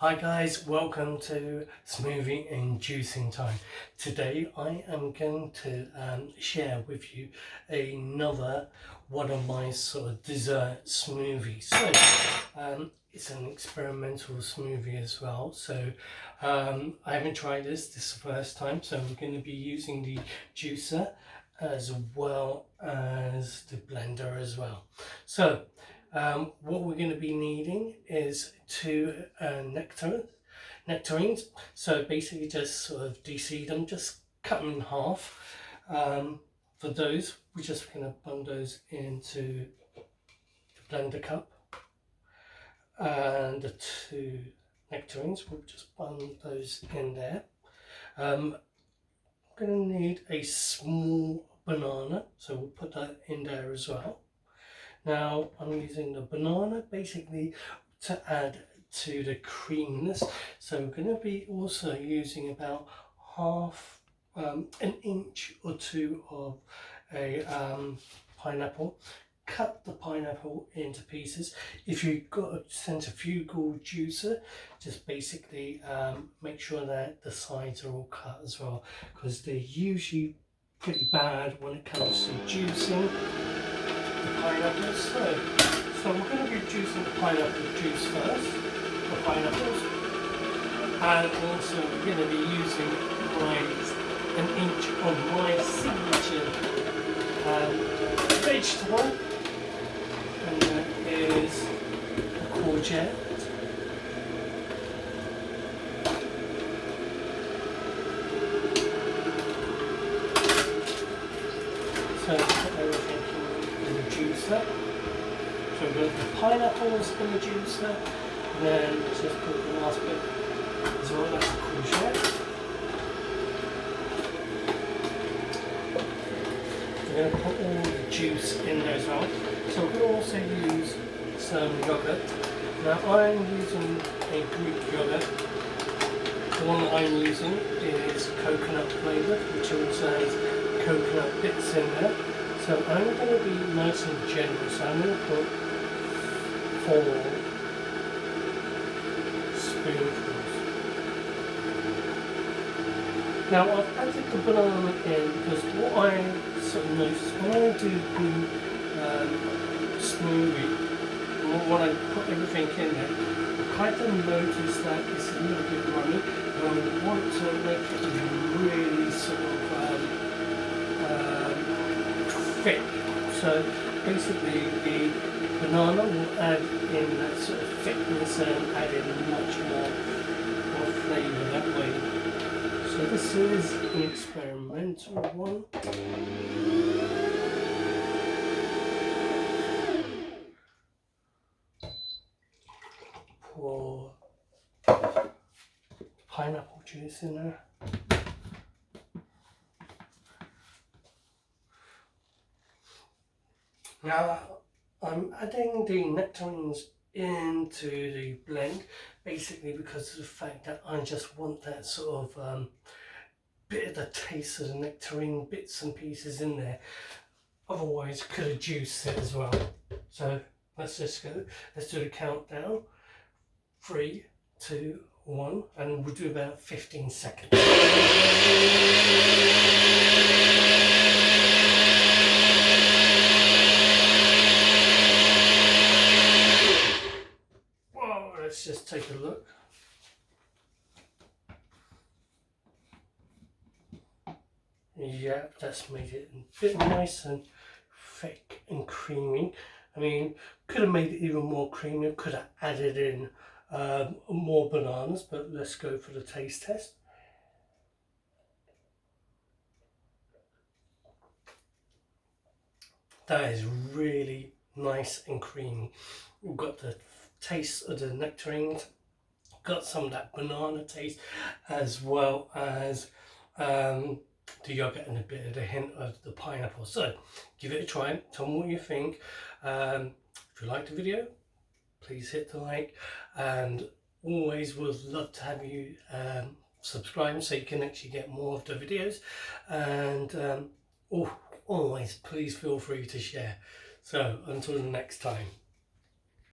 Hi guys, welcome to Smoothie and Juicing Time. Today I am going to share with you another one of my sort of dessert smoothies. So it's an experimental smoothie as well. So I haven't tried this is the first time, so we're going to be using the juicer as well as the blender as well. So what we're going to be needing is two nectarines. So basically just sort of de-seed them, just cut them in half. For those, we're just going to bung those into the blender cup. And the two nectarines, we'll just bung those in there. I'm going to need a small banana, so we'll put that in there as well. Now I'm using the banana basically to add to the creaminess, so we're going to be also using about half an inch or two of a pineapple. Cut the pineapple into pieces. If you've got a centrifugal juicer, just basically make sure that the sides are all cut as well, because they're usually pretty bad when it comes to juicing the pineapples. So we're going to be juicing the pineapple juice first, the pineapples, and also we're going to be using an inch of my signature vegetable, and that is the courgette. So put everything in the juicer. So we've got the pineapples in the juicer, and then let's just put the last bit as well, that's the courgette. We're going to put all the juice in there as well. So we're going to also use some yogurt. Now I'm using a Greek yogurt. The one that I'm using is coconut flavoured, which also has coconut bits in there. So I'm going to be nice and generous. I'm going to put 4 spoonfuls. Now I've added the banana in because what I sort of noticed when I do the smoothie, when I put everything in there, I kind of notice that it's a little bit runny, and I want to make it really sort of thick. So basically the banana will add in that sort of thickness and add in much more flavour that way. So this is an experimental one. Pour pineapple juice in there. Now I'm adding the nectarines into the blend basically because of the fact that I just want that sort of bit of the taste of the nectarine bits and pieces in there. Otherwise could have juiced it as well. So let's just go, let's do the countdown. 3, 2, 1, and we'll do about 15 seconds. Whoa, let's just take a look. Yeah, that's made it a bit nice and thick and creamy. I mean, could have made it even more creamy, could have added in more bananas, but let's go for the taste test. That is really nice and creamy. We've got the taste of the nectarines, got some of that banana taste, as well as the yogurt and a bit of the hint of the pineapple. So give it a try, tell me what you think. If you liked the video, please hit the like, and always would love to have you subscribe so you can actually get more of the videos, and always please feel free to share. So until the next time.